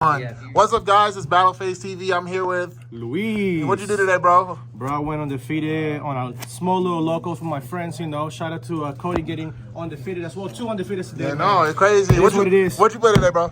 What's up, guys? It's Battleface TV. I'm here with Luis. What'd you do today, bro? Bro, I went undefeated on a small little locals with my friends, you know. Shout out to Cody getting undefeated as well. 2 undefeateds today. Yeah, no, it's crazy. It is what it is. What you play today, bro?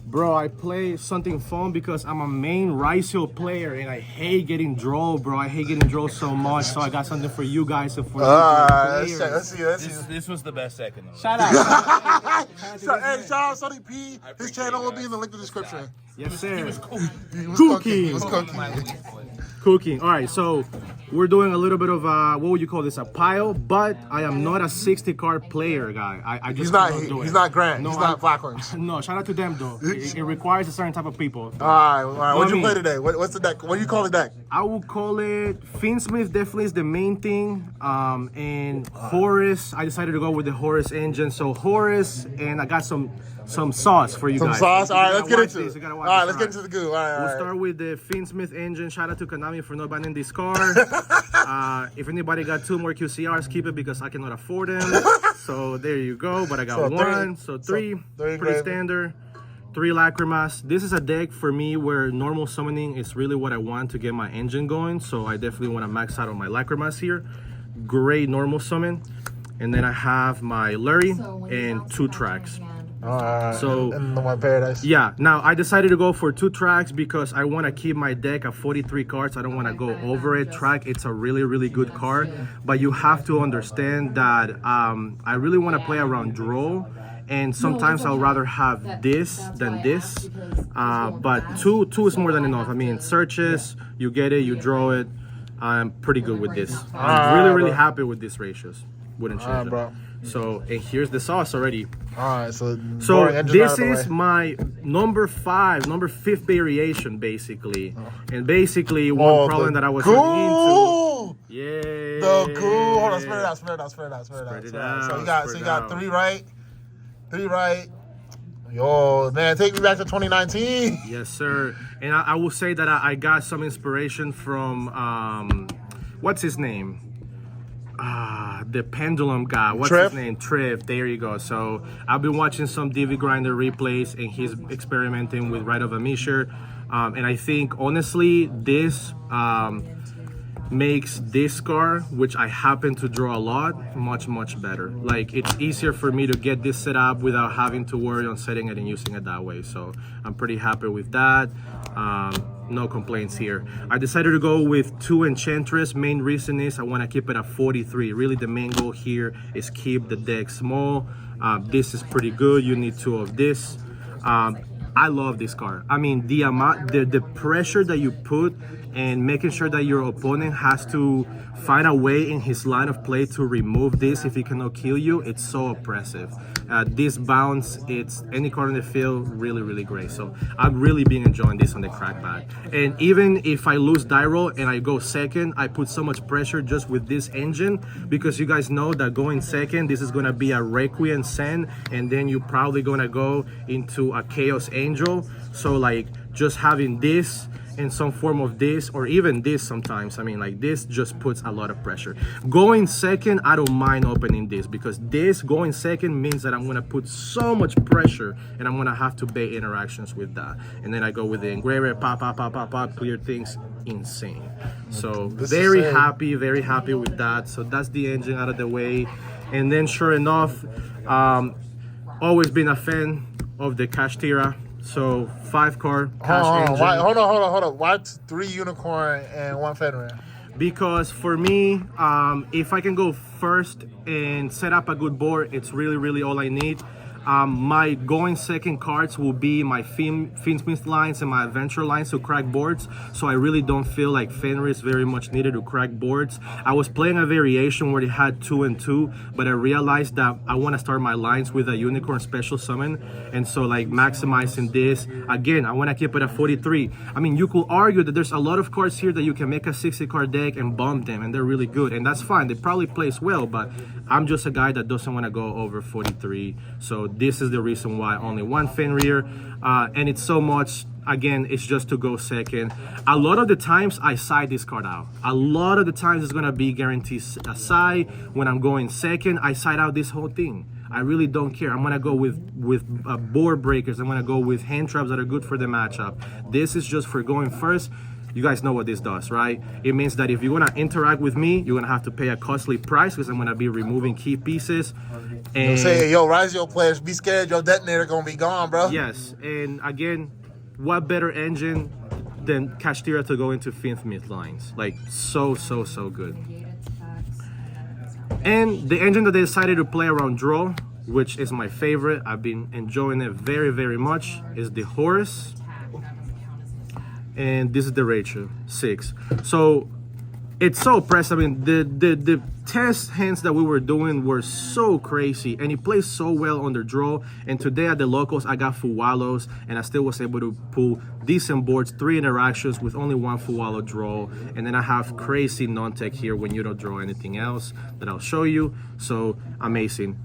Bro, I play something fun because I'm a main Rysel player and I hate getting draw, bro. I hate getting draw so much. So I got something for you guys and for you let's see. This was the best second. Shout out. Hey, shout out Sonny P. His channel will be in the link in the description. Yes, sir. He was Cooking. cooking. Cooking. All right, so we're doing a little bit of what would you call this? A pile, but I am not a 60 card player, guy. I just He's not. cannot do He's it. not Grant. No, He's not Blackhorns. No, shout out to them though. It requires a certain type of people. All right. What'd you play today? What's the deck? What do you call the deck? I would call it Fiendsmith. Definitely is the main thing. And Horus. I decided to go with the Horus engine. So Horus, and I got some sauce for you guys. Some sauce. All right, let's get into it. All All right, let's get into the goo. All right. We'll start with the Fiendsmith engine. Shout out to Konami for not banning this car. If anybody got 2 more QCRs, keep it because I cannot afford them. So there you go. But I got 1. So 3. Pretty standard. 3 Lacrimas. This is a deck for me where normal summoning is really what I want to get my engine going. So I definitely want to max out on my Lacrimas here. Great normal summon. And then I have my Lurie and 2 tracks. So in the one paradise. Yeah, now I decided to go for 2 tracks because I want to keep my deck at 43 cards. I don't want to go over it. Track, it's a really good card, but you have to understand that I really want to play around draw, and sometimes I'll rather have this than this, but two is more than enough. I mean, searches, you get it, you draw it. I'm pretty good with this. I'm really happy with these ratios. Wouldn't change it. Bro. So, and here's the sauce already. All right, so this is my number 5th variation, basically. And basically, one problem that I was running into. Yeah. The cool. Hold on, spread it out. So you got 3 right. 3 right. Yo, man, take me back to 2019. Yes, sir. And I will say that I got some inspiration from, what's his name? The pendulum guy. What's his name? Triv. There you go. So I've been watching some DV Grinder replays, and he's experimenting with Rite of Amishir. And I think honestly, this makes this car, which I happen to draw a lot, much better. Like, it's easier for me to get this set up without having to worry on setting it and using it that way. So I'm pretty happy with that. No complaints here. I decided to go with 2 Enchantress. Main reason is I want to keep it at 43. Really, the main goal here is keep the deck small. This is pretty good. You need 2 of this. I love this card. I mean, the amount, the pressure that you put and making sure that your opponent has to find a way in his line of play to remove this if he cannot kill you, it's so oppressive. This bounce, it's any card in the field, really great. So I've really been enjoying this on the crackback. And even if I lose die roll and I go second, I put so much pressure just with this engine, because you guys know that going second, this is gonna be a Requiem Sen, and then you're probably gonna go into a Chaos Angel. So like, just having this in some form of this, or even this sometimes, I mean, like, this just puts a lot of pressure. Going second, I don't mind opening this, because this going second means that I'm gonna put so much pressure and I'm gonna have to bait interactions with that. And then I go with the engraver, pop, clear things, insane. So very happy with that. So that's the engine out of the way. And then sure enough, always been a fan of the Cash Tira. So 5 card cash engine. Hold on. Why 3 unicorn and 1 Fenrir? Because for me, if I can go first and set up a good board, it's really all I need. My going second cards will be my Fiendsmith lines and my Adventure lines to crack boards. So I really don't feel like Fenrir is very much needed to crack boards. I was playing a variation where it had 2 and 2, but I realized that I want to start my lines with a Unicorn special summon. And so like maximizing this, again, I want to keep it at 43. I mean, you could argue that there's a lot of cards here that you can make a 60 card deck and bump them, and they're really good. And that's fine. They probably plays well, but I'm just a guy that doesn't want to go over 43. So this is the reason why only 1 Fenrir, and it's so much, again, it's just to go second. A lot of the times I side this card out. A lot of the times it's gonna be guaranteed a side. When I'm going second, I side out this whole thing. I really don't care. I'm gonna go with board breakers. I'm gonna go with hand traps that are good for the matchup. This is just for going first. You guys know what this does, right? It means that if you want to interact with me, you're gonna have to pay a costly price because I'm gonna be removing key pieces. And say, yo, Razio players, be scared your detonator gonna be gone, bro. yes, and again, what better engine than Kashtira to go into Fiendsmith lines? Like so good. And the engine that they decided to play around draw, which is my favorite, I've been enjoying it very much, is the Horus. And this is the ratio, 6. So it's so impressive. I mean, the test hands that we were doing were so crazy, and he plays so well under draw. And today at the locals, I got Fuwalos, and I still was able to pull decent boards, 3 interactions with only 1 Fuwalo draw. And then I have crazy non-tech here when you don't draw anything else that I'll show you. So amazing.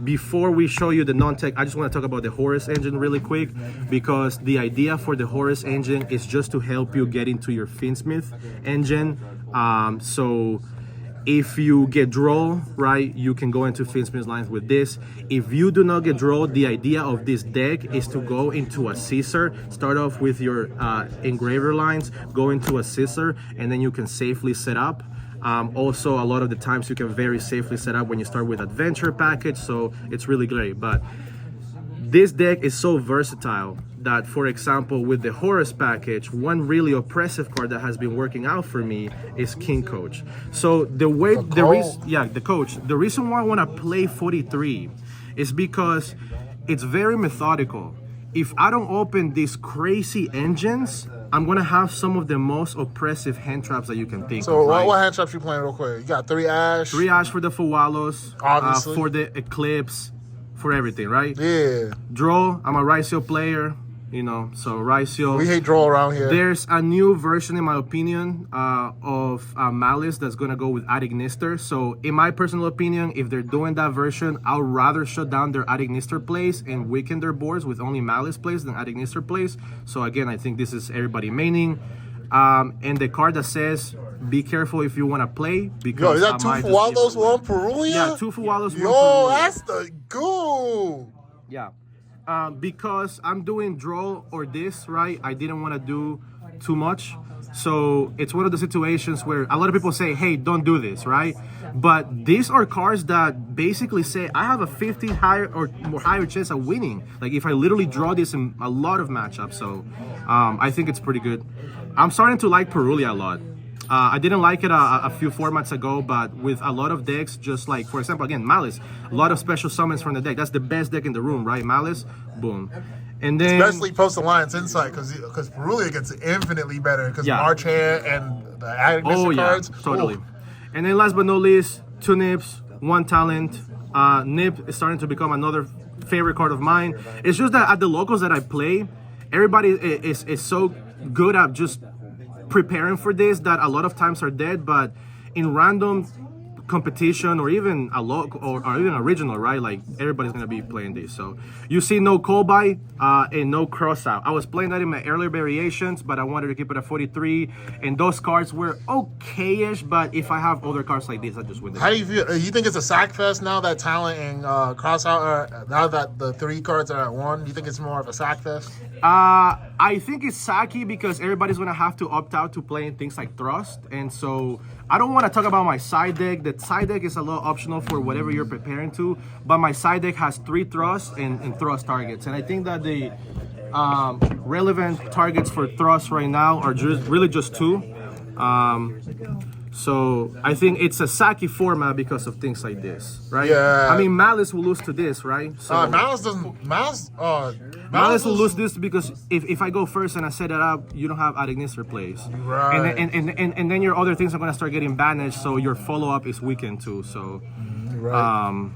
Before we show you the non-tech, I just want to talk about the Horus engine really quick, because the idea for the Horus engine is just to help you get into your Fiendsmith engine. So if you get draw, right, you can go into Fiendsmith lines with this. If you do not get draw, the idea of this deck is to go into a scissor, start off with your engraver lines, go into a scissor, and then you can safely set up. Also, a lot of the times you can very safely set up when you start with adventure package, so it's really great. But this deck is so versatile that, for example, with the Horus package, one really oppressive card that has been working out for me is King Coach. So the reason why I want to play 43 is because it's very methodical. If I don't open these crazy engines, I'm gonna have some of the most oppressive hand traps that you can think of. So right? what hand traps you playing real quick? You got 3 Ash. 3 Ash for the Fuwalos, obviously. for the Eclipse, for everything, right? Yeah. Draw, I'm a Raisio player, you know, so Raisio. We hate draw around here. There's a new version, in my opinion, of Malice that's gonna go with Adignister. So in my personal opinion, if they're doing that version, I'll rather shut down their Adignister plays and weaken their boards with only Malice plays than Adignister plays. So again, I think this is everybody maining. And the card that says, be careful if you wanna play, because yo, is that 2 Fuwalos, 1 Perulia? Yeah, 2 Fuwalos, 1 Yo, Perulia. that's the goo. Yeah. Because I'm doing draw or this, right? I didn't want to do too much. So it's one of the situations where a lot of people say, hey, don't do this, right? But these are cards that basically say I have a 50 higher or more higher chance of winning. Like if I literally draw this in a lot of matchups. So I think it's pretty good. I'm starting to like Perulia a lot. I didn't like it a few formats ago, but with a lot of decks, just like, for example, again, Malice, a lot of special summons from the deck. That's the best deck in the room, right? Malice, boom. And then, especially post Alliance Insight, because Perulia gets infinitely better because March Hand and the Adignister cards. Totally. Ooh. And then last but not least, 2 Nips, 1 Talent. Nip is starting to become another favorite card of mine. It's just that at the locals that I play, everybody is so good at just preparing for this that a lot of times are dead, but in random competition or even a local or even a regional, right, like everybody's gonna be playing this. So you see no call by and no cross out. I was playing that in my earlier variations, but I wanted to keep it at 43, and those cards were okay-ish, but if I have other cards like this, I just win. How do you feel? You think it's a sack fest now that Talent and cross out are, now that the 3 cards are at 1? Do you think it's more of a sack fest? I think it's sacky because everybody's gonna have to opt out to playing things like Thrust, and so I don't want to talk about my side deck. The side deck is a little optional for whatever you're preparing to, but my side deck has 3 Thrusts and Thrust targets, and I think that the relevant targets for Thrust right now are really just 2. So I think it's a Saki format because of things like this, right? Yeah. I mean, Malice will lose to this, right? So Malice doesn't. Malice will lose this because if I go first and I set it up, you don't have Adignister plays, right? And then your other things are gonna start getting banished, so your follow up is weakened too. So, right.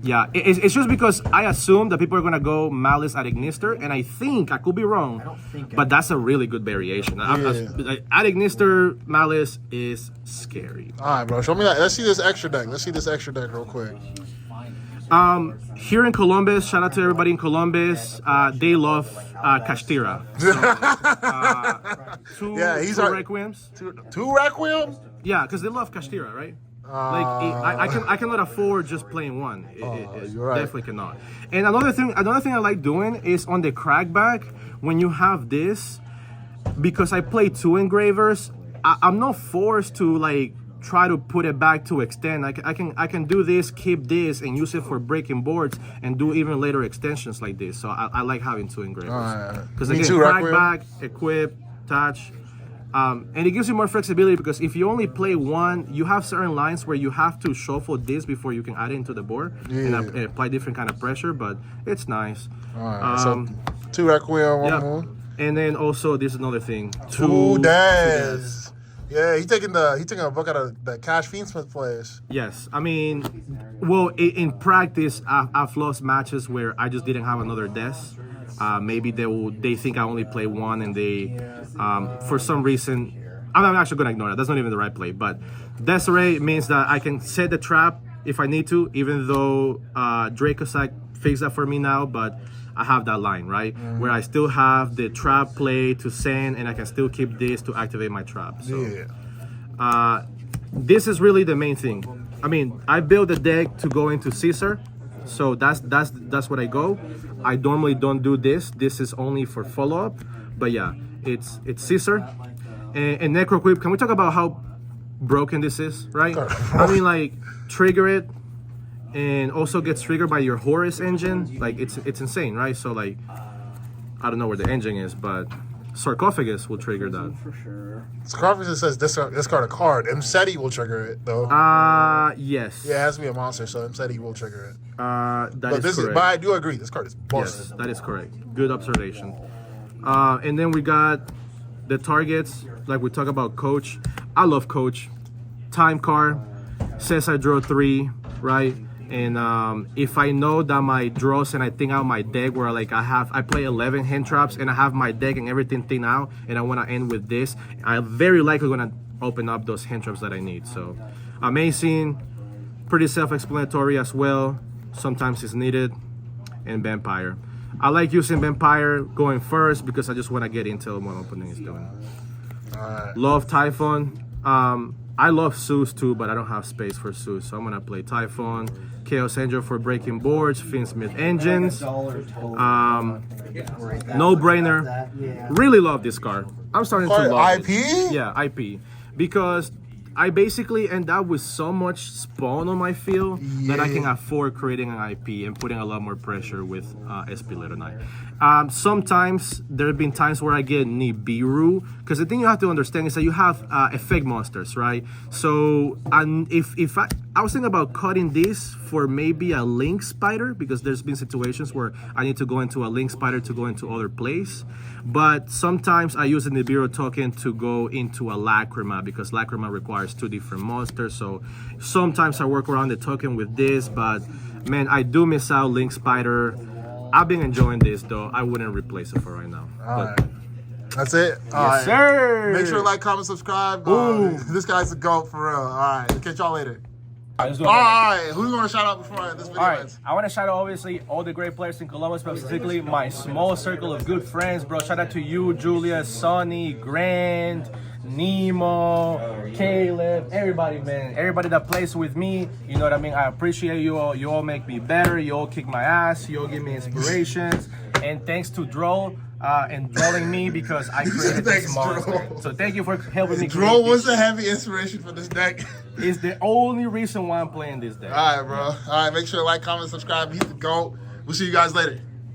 Yeah, it's just because I assume that people are gonna go Malice Adignister, and I think I could be wrong, but that's a really good variation. Adignister Malice is scary. All right, bro. Show me that. Let's see this extra deck. Let's see this extra deck real quick. Here in Columbus, shout out to everybody in Columbus. They love Kashtira. So, he's two Requiems. Two Requiem? Yeah, because they love Kashtira, right? I cannot afford just playing one. You're right. Definitely cannot. And another thing I like doing is on the crackback when you have this, because I play 2 engravers. I'm not forced to like try to put it back to extend. I can do this, keep this, and use it for breaking boards, and do even later extensions like this. So I like having 2 engravers because again, crackback, equip, touch. And it gives you more flexibility because if you only play one, you have certain lines where you have to shuffle this before you can add it into the board and apply different kind of pressure, but it's nice. So 2 Requiem, 1 more. And then also, this is another thing. 2 days. Yeah, he taking a book out of the Cash Fiendsmith players. Yes, I mean, well, in practice, I've lost matches where I just didn't have another desk. Maybe they think I only play one, and they, for some reason, I'm actually gonna ignore that. That's not even the right play. But Desiree means that I can set the trap if I need to, even though Dracosac fixed that for me now. But I have that line, right? Where I still have the trap play to send, and I can still keep this to activate my trap. So, this is really the main thing. I mean, I build a deck to go into Caesar, so that's what I go. I normally don't do this. This is only for follow-up. But yeah, it's Caesar. And Necroquip, can we talk about how broken this is, right? I mean, like, trigger it, and also gets triggered by your Horus engine. Like, it's insane, right? So, like, I don't know where the engine is, but Sarcophagus will trigger that. For sure. Sarcophagus says discard a card. Mseti will trigger it, though. Yes. Yeah, it has to be a monster, so Mseti will trigger it. That is correct. But I do agree, this card is busted. Yes, that is correct. Good observation. And then we got the targets, like we talk about Coach. I love Coach. Time card says I draw 3, right? And if I know that my draws and I think out my deck where like I play 11 hand traps and I have my deck and everything thin out and I want to end with this, I'm very likely gonna open up those hand traps that I need. So amazing, pretty self-explanatory as well. Sometimes it's needed. And Vampire. I like using Vampire going first because I just want to get intel what opening is doing. Love Typhon. I love Zeus too, but I don't have space for Zeus, so I'm gonna play Typhon. Chaos Angel for breaking boards. Fiendsmith engines. No brainer. Really love this card. I'm starting to love IP? it. Yeah, IP. Because I basically end up with so much spawn on my field that I can afford creating an IP and putting a lot more pressure with SP Later Night. Sometimes there have been times where I get Nibiru, because the thing you have to understand is that you have effect monsters, right? So if I was thinking about cutting this for maybe a Link Spider, because there's been situations where I need to go into a Link Spider to go into other plays. But sometimes I use a Nibiru token to go into a Lacrima, because Lacrima requires 2 different monsters. So sometimes I work around the token with this, but man, I do miss out Link Spider. I've been enjoying this though. I wouldn't replace it for right now. Alright. That's it. Yes, sir. Make sure to like, comment, subscribe. This guy's a GOAT for real. Alright, catch y'all later. Alright, who you want to shout out before this video ends? I want to shout out obviously all the great players in Columbus, but specifically my small circle of good friends, bro. Shout out to you, Julia, Sonny, Grant, Nemo, Caleb, everybody, man. Everybody that plays with me, you know what I mean? I appreciate you all. You all make me better. You all kick my ass. You all give me inspirations. And thanks to Droll and drawing me, because I created this monster. So thank you for helping me. Droll was a heavy inspiration for this deck. It's the only reason why I'm playing this deck. Alright, bro. Alright, make sure to like, comment, subscribe. He's the GOAT. We'll see you guys later.